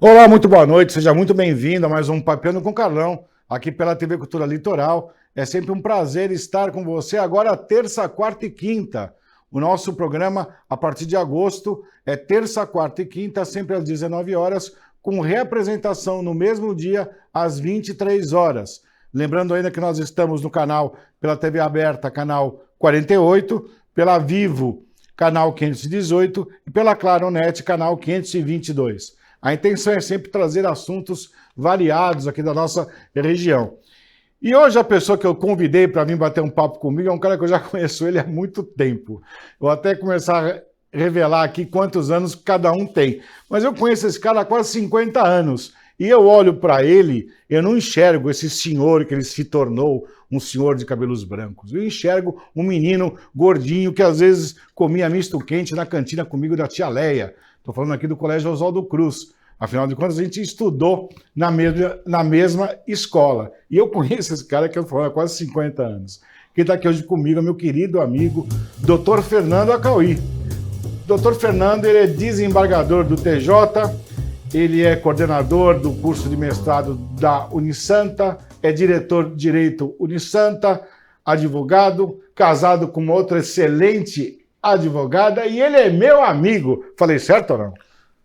Olá, muito boa noite, seja muito bem-vindo a mais um Papeando com Carlão, aqui pela TV Cultura Litoral. É sempre um prazer estar com você agora terça, quarta e quinta. O nosso programa, a partir de agosto, é terça, quarta e quinta, sempre às 19 horas, com reapresentação no mesmo dia, às 23 horas. Lembrando ainda que nós estamos no canal, pela TV aberta, canal 48, pela Vivo, canal 518 e pela Claronet, canal 522. A intenção é sempre trazer assuntos variados aqui da nossa região. E hoje a pessoa que eu convidei para vir bater um papo comigo é um cara que eu já conheço ele há muito tempo. Eu vou até começar a revelar aqui quantos anos cada um tem. Mas eu conheço esse cara há quase 50 anos. E eu olho para ele, eu não enxergo esse senhor que ele se tornou, um senhor de cabelos brancos. Eu enxergo um menino gordinho que às vezes comia misto quente na cantina comigo da tia Leia. Estou falando aqui do Colégio Oswaldo Cruz. Afinal de contas, a gente estudou na mesma escola. E eu conheço esse cara que eu falo há quase 50 anos. Quem está aqui hoje comigo é meu querido amigo, Dr. Fernando Acauí. Dr. Fernando, ele é desembargador do TJ, ele é coordenador do curso de mestrado da Unisanta, é diretor de Direito Unisanta, advogado, casado com uma outra excelente advogada, e ele é meu amigo. Falei certo ou não?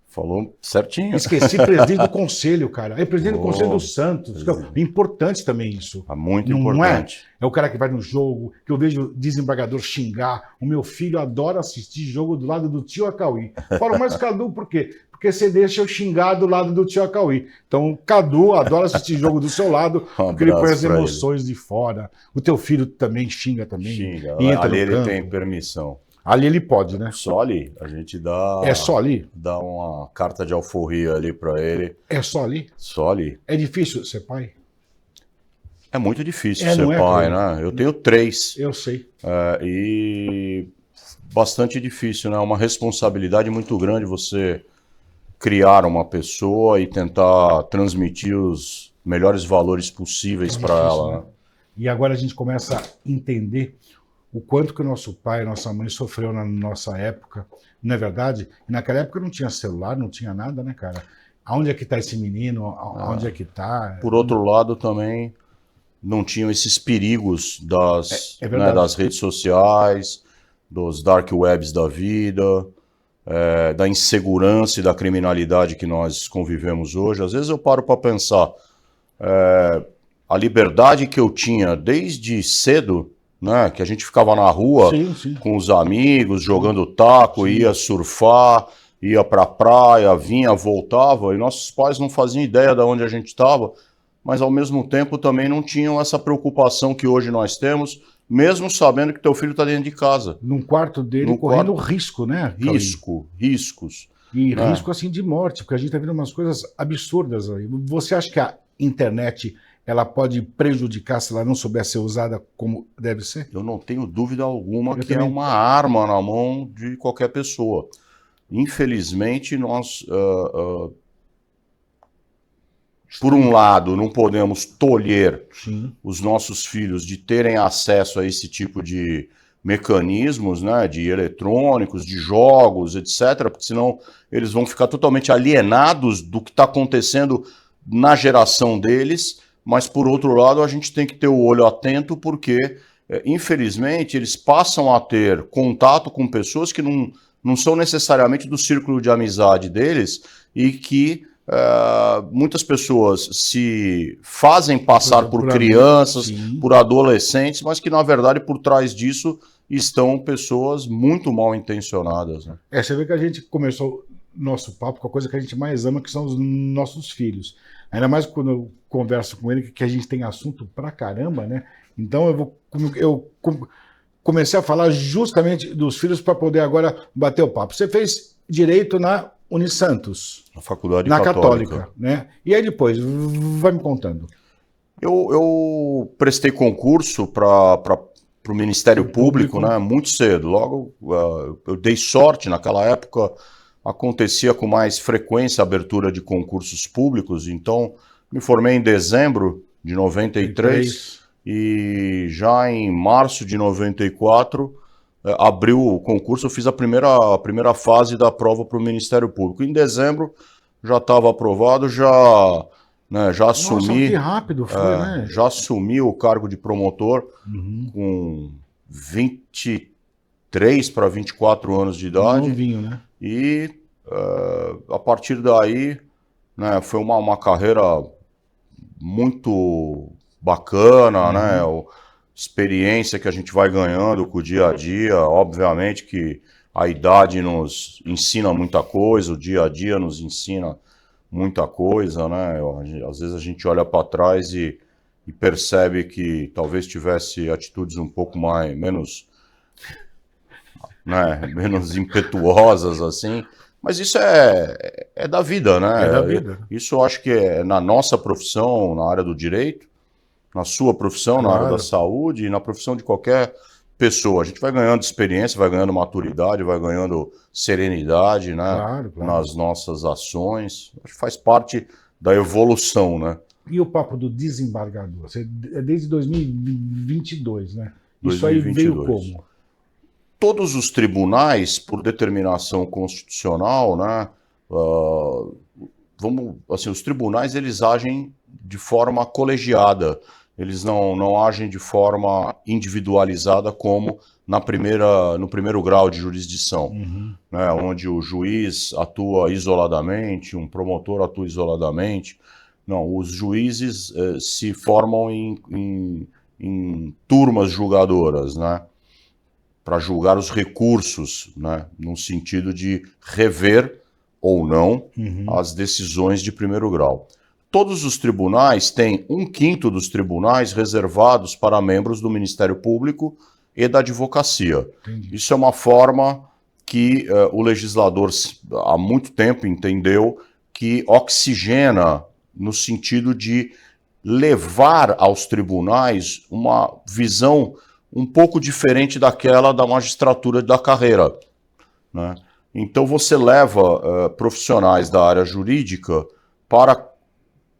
Falou certinho. Esqueci, presidente do conselho, cara. É presidente do conselho do Santos. É importante também isso. É muito não importante. É o cara que vai no jogo, que eu vejo o desembargador xingar. O meu filho adora assistir jogo do lado do tio Acauí. Falo, mas Cadu, por quê? Porque você deixa eu xingar do lado do tio Acauí. Então, Cadu adora assistir jogo do seu lado, porque ele põe as emoções de fora. O teu filho também xinga também. Xinga. Entra ali no ele campo. tem permissão. Ali ele pode, né? Só ali. A gente dá... É só ali? Dá uma carta de alforria ali pra ele. É só ali? Só ali. É difícil ser pai? É muito difícil É, ser não é, pai, cara? né? Eu tenho 3. Eu sei. E bastante difícil, né? Uma responsabilidade muito grande você criar uma pessoa e tentar transmitir os melhores valores possíveis para ela, né? E agora a gente começa a entender o quanto que o nosso pai, nossa mãe sofreu na nossa época, não é verdade? E naquela época não tinha celular, não tinha nada, né, cara? Aonde é que tá esse menino? Aonde é que tá? Por outro lado, também não tinham esses perigos né, das redes sociais, dos dark webs da vida, da insegurança e da criminalidade que nós convivemos hoje. Às vezes eu paro para pensar, a liberdade que eu tinha desde cedo, né, que a gente ficava na rua com os amigos, jogando taco, ia surfar, ia pra praia, vinha, voltava, e nossos pais não faziam ideia de onde a gente estava, mas ao mesmo tempo também não tinham essa preocupação que hoje nós temos, mesmo sabendo que teu filho está dentro de casa. Num quarto dele, correndo risco, né? Riscos. E risco assim de morte, porque a gente está vendo umas coisas absurdas aí. Você acha que a internet ela pode prejudicar se ela não souber ser usada como deve ser? Eu não tenho dúvida alguma que é uma arma na mão de qualquer pessoa. Infelizmente, nós, por um lado, não podemos tolher os nossos filhos de terem acesso a esse tipo de mecanismos, né, de eletrônicos, de jogos, etc., porque senão eles vão ficar totalmente alienados do que está acontecendo na geração deles. Mas, por outro lado, a gente tem que ter o olho atento porque, infelizmente, eles passam a ter contato com pessoas que não são necessariamente do círculo de amizade deles e que muitas pessoas se fazem passar por crianças, por adolescentes, mas que, na verdade, por trás disso estão pessoas muito mal intencionadas, né? Você vê que a gente começou nosso papo com a coisa que a gente mais ama, que são os nossos filhos. Ainda mais quando eu converso com ele, que a gente tem assunto pra caramba, né? Então eu comecei a falar justamente dos filhos para poder agora bater o papo. Você fez direito na Unisantos. Na faculdade na católica. Católica, né? E aí depois, vai me contando. Eu prestei concurso para o Ministério Público, né, muito cedo. Logo, eu dei sorte, naquela época acontecia com mais frequência a abertura de concursos públicos, então me formei em dezembro de 93 e já em março de 94 abriu o concurso, eu fiz a primeira fase da prova para o Ministério Público. Em dezembro já estava aprovado, né, já assumi. Nossa, que rápido foi, né? Já assumi o cargo de promotor com 23 para 24 anos de idade. Novinho, né? E a partir daí, né, foi uma carreira muito bacana, né? Experiência que a gente vai ganhando com o dia a dia. Obviamente que a idade nos ensina muita coisa, o dia a dia nos ensina muita coisa, né? Às vezes a gente olha para trás e percebe que talvez tivesse atitudes um pouco menos, né, menos impetuosas assim, mas isso é da vida, né? É da vida. Isso eu acho que é na nossa profissão, na área do direito, na sua profissão, na área da saúde e na profissão de qualquer pessoa. A gente vai ganhando experiência, vai ganhando maturidade, vai ganhando serenidade, né? Nas nossas ações. Acho que faz parte da evolução, né? E o papo do desembargador? É desde 2022, né? 2022. Isso aí veio como? Todos os tribunais, por determinação constitucional, né? Os tribunais eles agem de forma colegiada. Eles não agem de forma individualizada como no primeiro grau de jurisdição, né, onde o juiz atua isoladamente, um promotor atua isoladamente. Não, os juízes se formam em turmas julgadoras, né, para julgar os recursos, né, no sentido de rever ou não as decisões de primeiro grau. Todos os tribunais têm 1/5 dos tribunais reservados para membros do Ministério Público e da advocacia. Entendi. Isso é uma forma que o legislador há muito tempo entendeu que oxigena no sentido de levar aos tribunais uma visão um pouco diferente daquela da magistratura da carreira, né? Então você leva profissionais da área jurídica para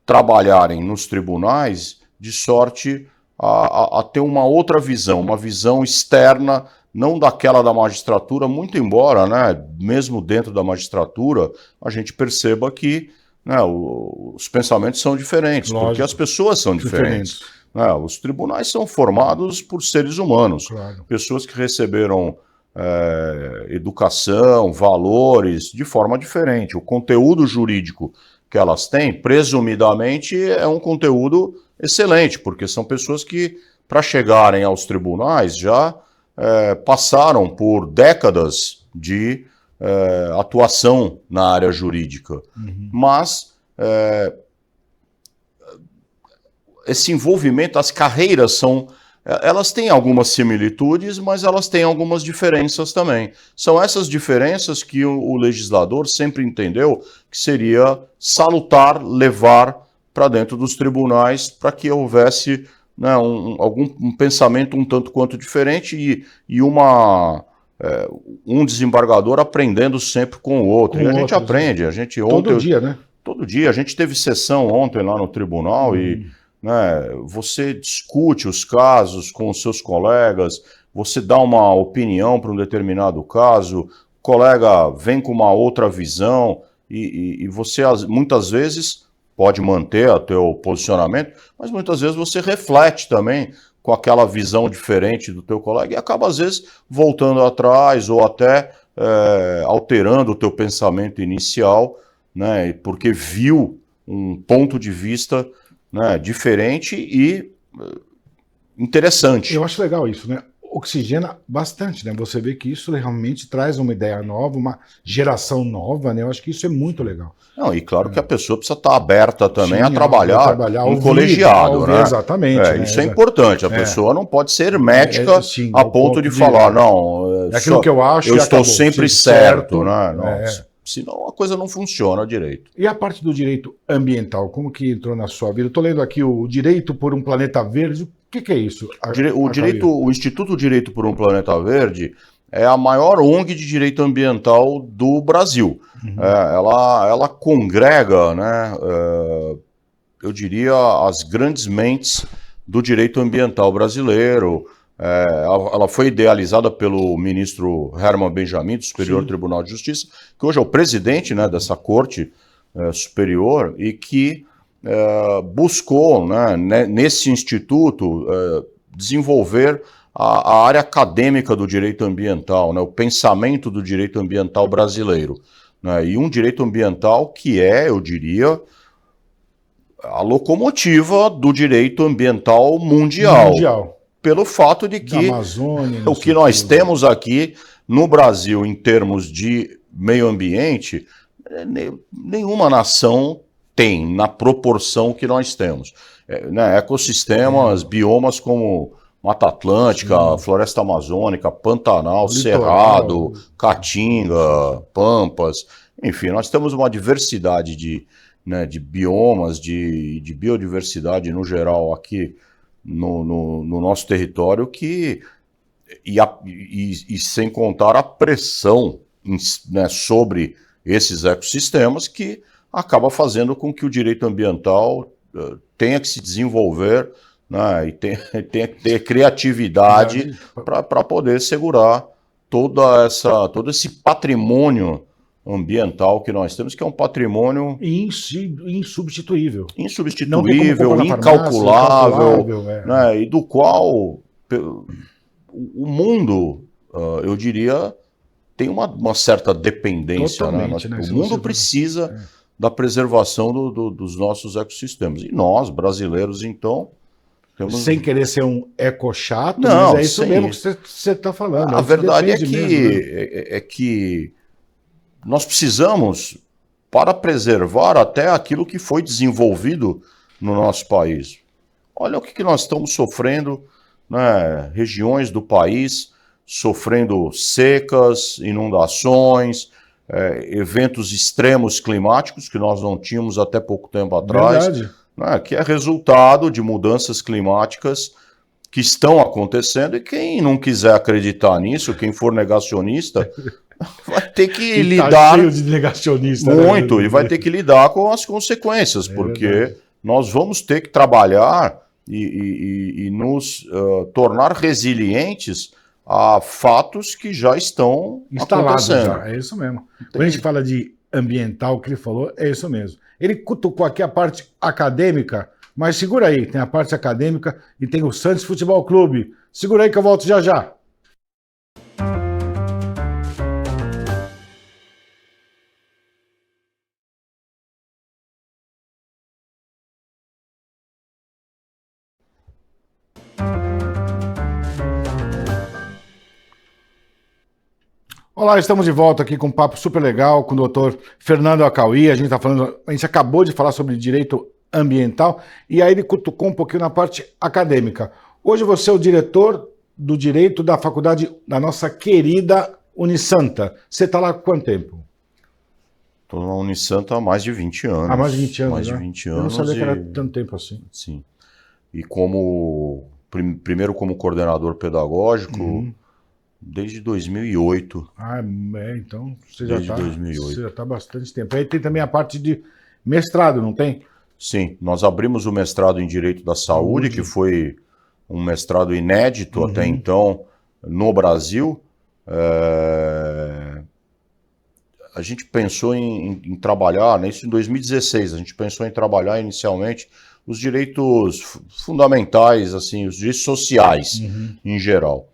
trabalharem nos tribunais de sorte a ter uma outra visão, uma visão externa, não daquela da magistratura, muito embora, né, mesmo dentro da magistratura, a gente perceba que, né, os pensamentos são diferentes, lógico, porque as pessoas são diferentes. Né, os tribunais são formados por seres humanos, pessoas que receberam educação, valores de forma diferente. O conteúdo jurídico que elas têm, presumidamente, é um conteúdo excelente, porque são pessoas que, para chegarem aos tribunais, já passaram por décadas de atuação na área jurídica. Mas esse envolvimento, as carreiras elas têm algumas similitudes, mas elas têm algumas diferenças também. São essas diferenças que o legislador sempre entendeu que seria salutar levar para dentro dos tribunais para que houvesse, né, um pensamento um tanto quanto diferente e um desembargador aprendendo sempre com o outro. E a gente aprende. A gente todo dia, né? Todo dia. A gente teve sessão ontem lá no tribunal e... né, você discute os casos com os seus colegas, você dá uma opinião para um determinado caso, o colega vem com uma outra visão e você muitas vezes pode manter o teu posicionamento, mas muitas vezes você reflete também com aquela visão diferente do teu colega e acaba às vezes voltando atrás ou até alterando o teu pensamento inicial, né, porque viu um ponto de vista, né, diferente e interessante. Eu acho legal isso, né? Oxigena bastante, né? Você vê que isso realmente traz uma ideia nova, uma geração nova, né? Eu acho que isso é muito legal. Não, e claro que a pessoa precisa estar aberta também a trabalhar em colegiado, né? Exatamente. Né? Isso é importante. A pessoa não pode ser hermética a ponto de falar, não, aquilo que eu acho, eu estou sempre certo, né? Não, senão a coisa não funciona direito. E a parte do direito ambiental, como que entrou na sua vida? Eu estou lendo aqui o Direito por um Planeta Verde. O que é isso? O Instituto Direito por um Planeta Verde é a maior ONG de direito ambiental do Brasil. Ela congrega, né, eu diria, as grandes mentes do direito ambiental brasileiro. Ela foi idealizada pelo ministro Herman Benjamin, do Superior Tribunal de Justiça, que hoje é o presidente, né, dessa corte superior e que buscou, né, nesse instituto, desenvolver a área acadêmica do direito ambiental, né, o pensamento do direito ambiental brasileiro, né, e um direito ambiental que é, eu diria, a locomotiva do direito ambiental mundial. Pelo fato de que Amazônia, o que nós temos aqui no Brasil em termos de meio ambiente, nenhuma nação tem na proporção que nós temos. Né, ecossistemas, biomas como Mata Atlântica, Floresta Amazônica, Pantanal, Cerrado, Caatinga, Pampas, enfim, nós temos uma diversidade de biomas, de biodiversidade no geral aqui no nosso território e sem contar a pressão, né, sobre esses ecossistemas que acaba fazendo com que o direito ambiental tenha que se desenvolver, né, e tenha que ter criatividade para poder segurar todo esse patrimônio ambiental que nós temos, que é um patrimônio insubstituível, incalculável, né, e do qual o mundo, eu diria, tem uma certa dependência. Né? O mundo precisa da preservação dos nossos ecossistemas. E nós, brasileiros, então... Sem querer ser um eco-chato, mas é isso mesmo que você está falando. A verdade é que nós precisamos, para preservar até aquilo que foi desenvolvido no nosso país. Olha o que nós estamos sofrendo, né? Regiões do país sofrendo secas, inundações, eventos extremos climáticos que nós não tínhamos até pouco tempo atrás, né? Que é resultado de mudanças climáticas que estão acontecendo, e quem não quiser acreditar nisso, quem for negacionista, vai ter que lidar cheio de negacionista, muito, e vai ter que lidar com as consequências, porque nós vamos ter que trabalhar e nos tornar resilientes a fatos que já estão acontecendo. É isso mesmo. Quando a gente fala de ambiental, o que ele falou, é isso mesmo. Ele cutucou aqui a parte acadêmica, mas segura aí, tem a parte acadêmica e tem o Santos Futebol Clube. Segura aí que eu volto já já. Olá, estamos de volta aqui com um papo super legal com o doutor Fernando Acauí. A gente acabou de falar sobre direito ambiental e aí ele cutucou um pouquinho na parte acadêmica. Hoje você é o diretor do direito da faculdade da nossa querida Unisanta. Você está lá há quanto tempo? Estou na Unisanta há mais de 20 anos. Há mais de 20 anos, mais de 20 anos. Eu não sabia que era tanto tempo assim. Sim. E primeiro como coordenador pedagógico, desde 2008. Então você já está há bastante tempo. Aí tem também a parte de mestrado, não tem? Sim, nós abrimos o mestrado em Direito da Saúde, que foi um mestrado inédito até então no Brasil. A gente pensou em trabalhar, né, isso em 2016, a gente pensou em trabalhar inicialmente os direitos fundamentais, assim, os direitos sociais em geral.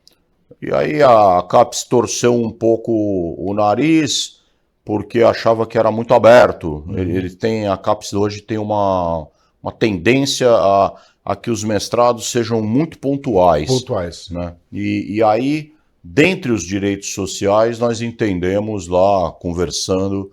E aí a CAPES torceu um pouco o nariz, porque achava que era muito aberto. A CAPES hoje tem uma tendência a que os mestrados sejam muito pontuais. Né? E aí, dentre os direitos sociais, nós entendemos lá, conversando,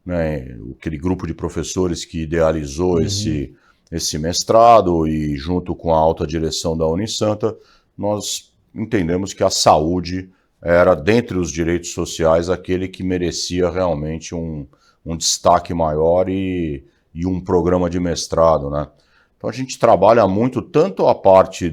né, aquele grupo de professores que idealizou esse mestrado, e junto com a alta direção da Unisanta, nós entendemos que a saúde era, dentre os direitos sociais, aquele que merecia realmente um destaque maior e um programa de mestrado, né? Então a gente trabalha muito tanto a parte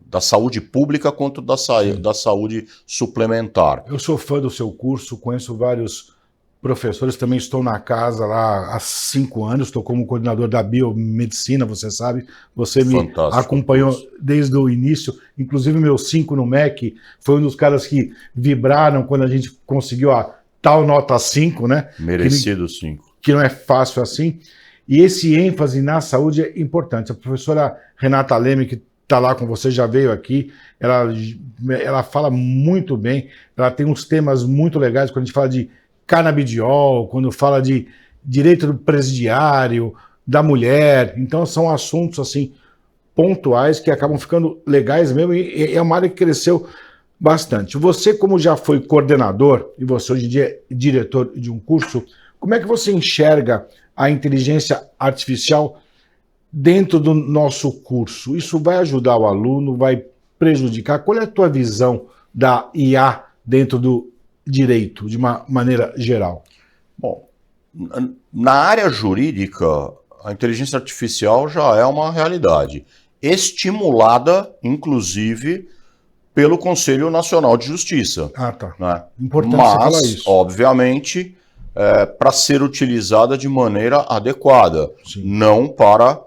da saúde pública quanto da saúde suplementar. Eu sou fã do seu curso, conheço vários professores, também estou na casa lá há 5 anos, estou como coordenador da biomedicina, você sabe, você me acompanhou desde o início, inclusive meu 5 no MEC foi um dos caras que vibraram quando a gente conseguiu a tal nota 5, né? Merecido 5. que não é fácil assim. E esse ênfase na saúde é importante. A professora Renata Leme, que está lá com você, já veio aqui, ela fala muito bem, ela tem uns temas muito legais quando a gente fala de canabidiol, quando fala de direito do presidiário, da mulher. Então são assuntos assim pontuais que acabam ficando legais mesmo e é uma área que cresceu bastante. Você, como já foi coordenador e você hoje em dia é diretor de um curso, como é que você enxerga a inteligência artificial dentro do nosso curso? Isso vai ajudar o aluno, vai prejudicar? Qual é a tua visão da IA dentro do direito, de uma maneira geral? Bom, na área jurídica, a inteligência artificial já é uma realidade, estimulada, inclusive, pelo Conselho Nacional de Justiça. Ah, tá. Né? Importante você falar Mas, isso. obviamente, para ser utilizada de maneira adequada, Sim. não para,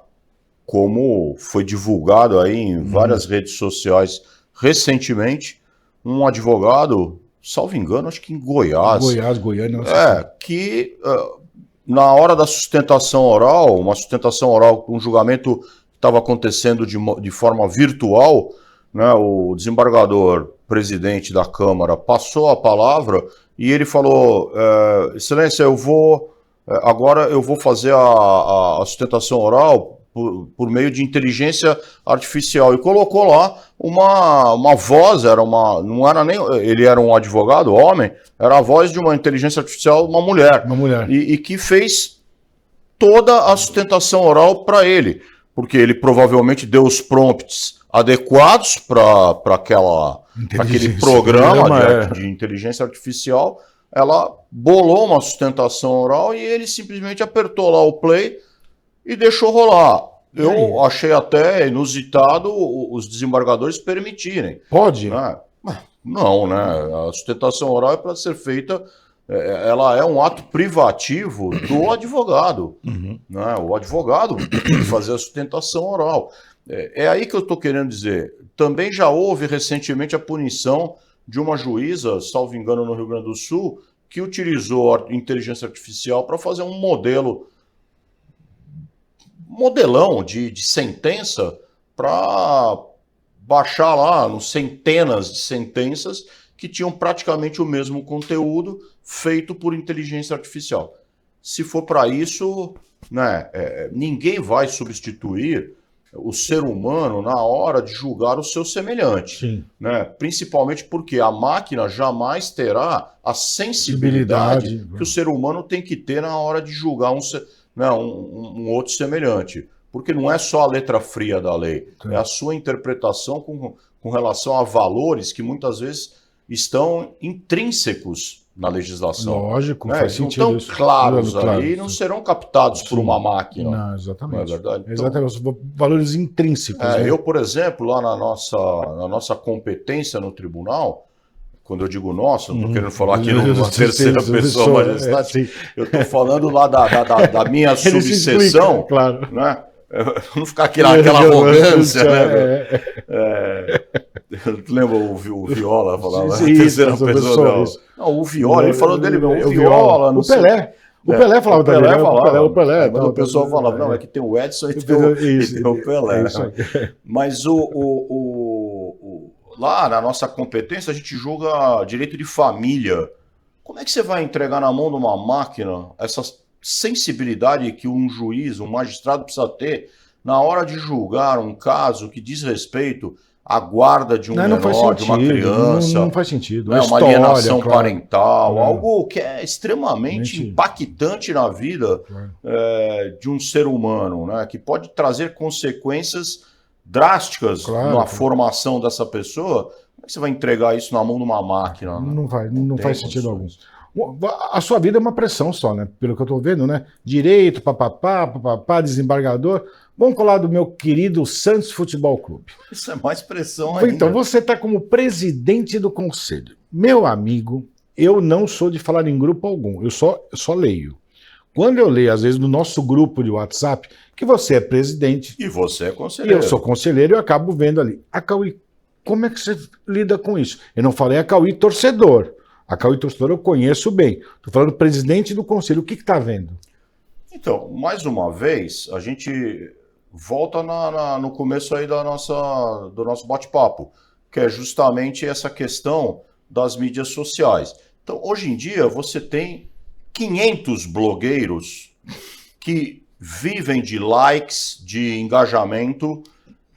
como foi divulgado aí em várias redes sociais recentemente, um advogado, salvo engano, acho que em Goiás, Goiânia. que na hora da sustentação oral, uma sustentação oral, um julgamento que estava acontecendo de forma virtual, né, o desembargador presidente da Câmara passou a palavra e ele falou, Excelência, agora eu vou fazer a sustentação oral por meio de inteligência artificial, e colocou lá uma voz, não era nem, ele era um advogado, homem, era a voz de uma inteligência artificial, uma mulher. E que fez toda a sustentação oral para ele, porque ele provavelmente deu os prompts adequados para aquele programa de inteligência artificial. Ela bolou uma sustentação oral e ele simplesmente apertou lá o play e deixou rolar. Eu achei até inusitado os desembargadores permitirem. Pode? Né? Não, né? A sustentação oral é para ser feita, ela é um ato privativo do advogado. Né? O advogado tem que fazer a sustentação oral. É aí que eu estou querendo dizer. Também já houve recentemente a punição de uma juíza, salvo engano, no Rio Grande do Sul, que utilizou a inteligência artificial para fazer um modelão de sentença para baixar lá nos centenas de sentenças que tinham praticamente o mesmo conteúdo feito por inteligência artificial. Se for para isso, né, ninguém vai substituir o ser humano na hora de julgar o seu semelhante. Né? Principalmente porque a máquina jamais terá a sensibilidade que o ser humano tem que ter na hora de julgar um outro semelhante. Porque não é só a letra fria da lei, é a sua interpretação com relação a valores que muitas vezes estão intrínsecos na legislação. Lógico, faz sentido. Estão claros aí, não serão captados por uma máquina. Não, exatamente. Não é verdade? Então, exatamente, os valores intrínsecos. Né? Eu, por exemplo, lá na nossa competência no tribunal, quando eu digo nossa, não estou querendo falar aqui numa terceira pessoa majestade, eu estou falando lá da minha subseção, claro. Né? Não ficar aqui naquela arrogância, né? Lembra o Viola falava na terceira pessoa? Não, o Viola, ele falou dele mesmo, o Viola, não o Pelé. O Pelé falava também. O Pelé. Mas o pessoal falava, não, é que tem o Edson e tem o Pelé. Mas lá na nossa competência a gente julga direito de família. Como é que você vai entregar na mão de uma máquina essa sensibilidade que um juiz, um magistrado precisa ter na hora de julgar um caso que diz respeito à guarda de um menor, de uma criança? Não faz sentido. Né? Uma alienação parental, algo que é extremamente impactante na vida de um ser humano, né? Que pode trazer consequências drásticas na formação dessa pessoa. Como é que você vai entregar isso na mão de uma máquina? Não faz sentido algum. A sua vida é uma pressão só, né? Pelo que eu estou vendo, né? Direito, papapá, desembargador. Vamos colar do meu querido Santos Futebol Clube. Isso é mais pressão ainda. Então, você está como presidente do conselho. Meu amigo, eu não sou de falar em grupo algum, eu só leio. Quando eu leio, às vezes, no nosso grupo de WhatsApp, que você é presidente. E você é conselheiro. E eu sou conselheiro e eu acabo vendo ali. A Cauí, como é que você lida com isso? Eu não falei a Cauí torcedor. A Cauí torcedor eu conheço bem. Estou falando presidente do conselho. O que está vendo? Então, mais uma vez, a gente volta no começo aí do nosso bate-papo, que é justamente essa questão das mídias sociais. Então, hoje em dia, você tem 500 blogueiros que vivem de likes, de engajamento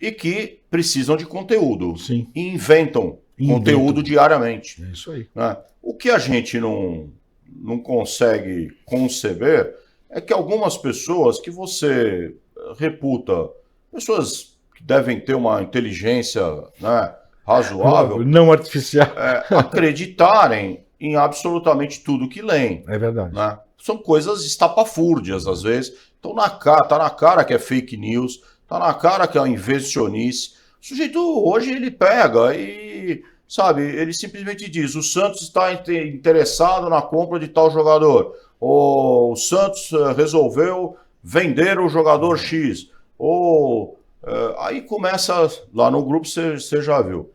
e que precisam de conteúdo. Sim. E inventam conteúdo diariamente. É isso aí. Né? O que a gente não consegue conceber é que algumas pessoas que você reputa, pessoas que devem ter uma inteligência, né, razoável, não artificial, acreditarem em absolutamente tudo que leem. É verdade. Né? São coisas estapafúrdias, às vezes. Então, tá na cara que é fake news, tá na cara que é invencionice. O sujeito hoje ele pega e, sabe, ele simplesmente diz: o Santos está interessado na compra de tal jogador. Ou o Santos resolveu vender o jogador X. Ou aí começa lá no grupo, você já viu.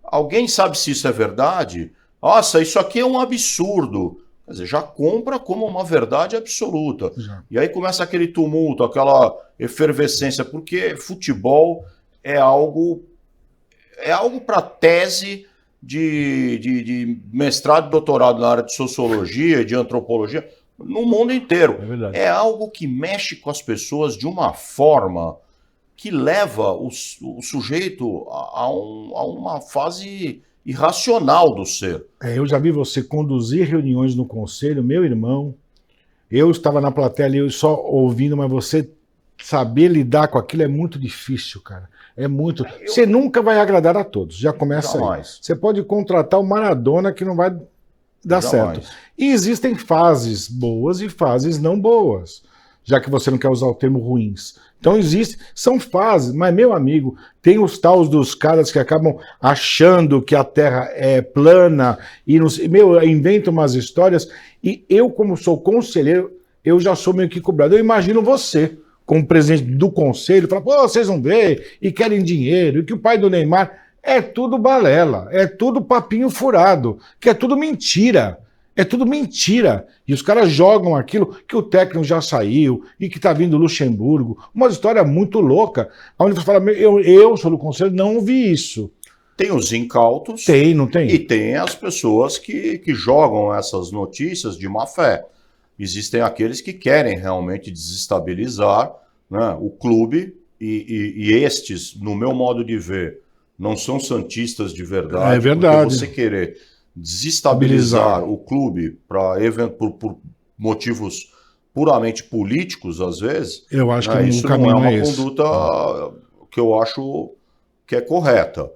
Alguém sabe se isso é verdade? Nossa, isso aqui é um absurdo. Quer dizer, já compra como uma verdade absoluta. Já. E aí começa aquele tumulto, aquela efervescência, porque futebol é algo para tese de mestrado e doutorado na área de sociologia e de antropologia no mundo inteiro. É algo que mexe com as pessoas de uma forma que leva o sujeito a uma fase irracional do ser. Eu já vi você conduzir reuniões no conselho, meu irmão. Eu estava na plateia ali só ouvindo, mas você saber lidar com aquilo é muito difícil, cara. É muito. Você nunca vai agradar a todos. Já começa aí. Você pode contratar o Maradona que não vai dar certo. E existem fases boas e fases não boas, já que você não quer usar o termo ruins. Então são fases, mas meu amigo, tem os tais dos caras que acabam achando que a Terra é plana e inventam umas histórias, e eu, como sou conselheiro, eu já sou meio que cobrado. Eu imagino você, como presidente do conselho, falar: pô, vocês vão ver, e querem dinheiro, e que o pai do Neymar é tudo balela, é tudo papinho furado, que é tudo mentira. É tudo mentira. E os caras jogam aquilo que o técnico já saiu e que está vindo Luxemburgo. Uma história muito louca. Onde você fala: eu sou do conselho, não ouvi isso. Tem os incautos. Tem, não tem? E tem as pessoas que jogam essas notícias de má fé. Existem aqueles que querem realmente desestabilizar, né, o clube. E estes, no meu modo de ver, não são santistas de verdade. É verdade. Porque você querer desestabilizar o clube por motivos puramente políticos, às vezes, eu acho que isso não é uma conduta que eu acho que é correta.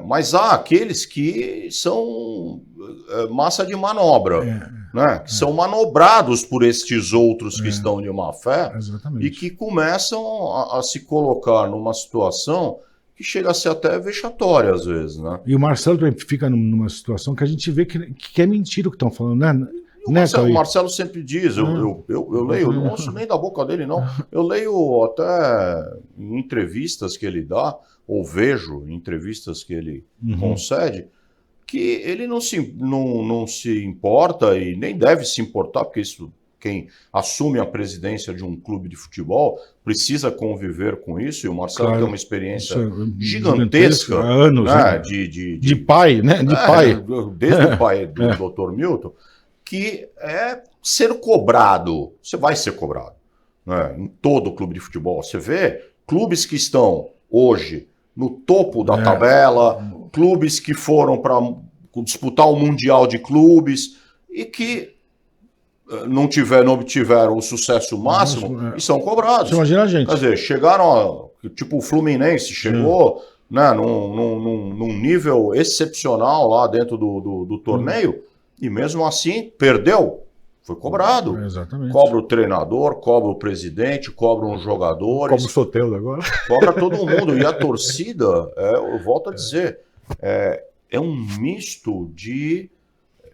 Mas há aqueles que são massa de manobra, né? Que são manobrados por estes outros que estão de má fé. Exatamente. E que começam a se colocar numa situação que chega a ser até vexatória às vezes, né? E o Marcelo também fica numa situação que a gente vê que é mentira o que estão falando, né? O Marcelo sempre diz, eu leio, não ouço nem da boca dele, não. Eu leio até em entrevistas que ele dá, ou vejo em entrevistas que ele concede, que ele não se importa e nem deve se importar, porque isso, quem assume a presidência de um clube de futebol precisa conviver com isso, e o Marcelo tem uma experiência gigantesca, há anos, né? De pai, né? De pai. Desde o pai do Dr. Milton, que é ser cobrado. Você vai ser cobrado, né? Em todo clube de futebol. Você vê clubes que estão hoje no topo da tabela, clubes que foram para disputar o Mundial de Clubes e que não obtiveram o sucesso máximo e são cobrados. Você imagina a gente. Quer dizer, chegaram, tipo o Fluminense chegou, né, num nível excepcional lá dentro do torneio, e mesmo assim perdeu. Foi cobrado. Exatamente. Cobra o treinador, cobra o presidente, cobra os jogadores. Cobra o Soteldo agora. Cobra todo mundo. E a torcida, eu volto a dizer, é um misto de...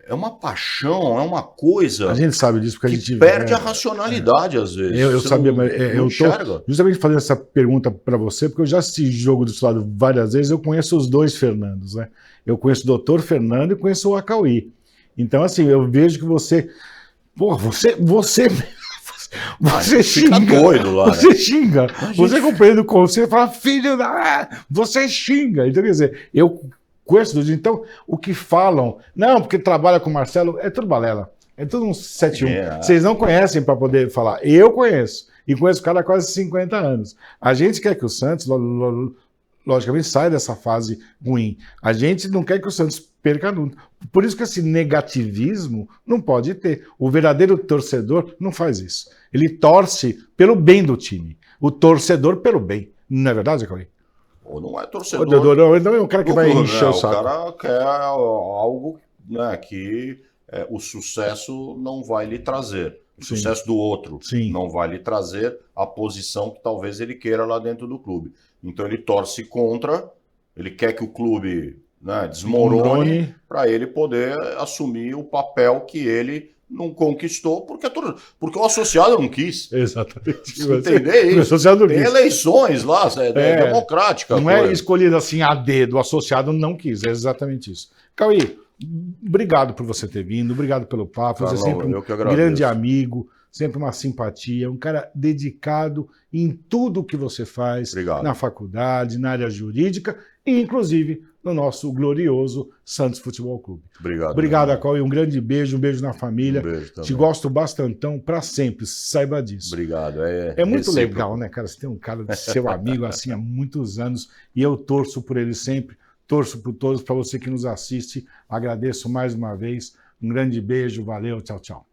É uma paixão, é uma coisa... A gente sabe disso porque a gente... perde a racionalidade às vezes. Eu sabia, mas eu estou justamente fazendo essa pergunta para você, porque eu já assisti jogo do seu lado várias vezes, eu conheço os dois Fernandos, né? Eu conheço o Dr. Fernando e conheço o Acauí. Então, assim, eu vejo que você... Pô, você Você fica xinga. doido lá, Você né? xinga. Você compreende o conceito, fala, filho da... Você xinga. Então, quer dizer, eu conheço, então, o que falam, não, porque trabalha com o Marcelo, é tudo balela. É tudo um 7-1. Vocês não conhecem para poder falar. Eu conheço. E conheço o cara há quase 50 anos. A gente quer que o Santos, logicamente, saia dessa fase ruim. A gente não quer que o Santos perca nunca. Por isso que esse negativismo não pode ter. O verdadeiro torcedor não faz isso. Ele torce pelo bem do time. O torcedor pelo bem. Não é verdade, Cauê? Ou não é torcedor. Não é um cara que vai encher o saco. O cara quer algo, né, que o sucesso não vai lhe trazer. O sucesso do outro não vai lhe trazer a posição que talvez ele queira lá dentro do clube. Então ele torce contra, ele quer que o clube, né, desmorone para ele poder assumir o papel que ele não conquistou, porque o associado não quis. Exatamente. Entender isso? Tem eleições lá, é democrática. Não é escolhido assim a dedo, o associado não quis, é exatamente isso. Cauê, obrigado por você ter vindo, obrigado pelo papo, você é sempre um grande amigo, sempre uma simpatia, um cara dedicado em tudo que você faz, na faculdade, na área jurídica e inclusive no nosso glorioso Santos Futebol Clube. Obrigado, Cauê, um grande beijo, um beijo na família. Te gosto bastantão para sempre, saiba disso. Obrigado. É muito legal, né, cara? Você tem um cara seu amigo assim há muitos anos e eu torço por ele sempre. Torço por todos, para você que nos assiste, agradeço mais uma vez. Um grande beijo, valeu, tchau, tchau.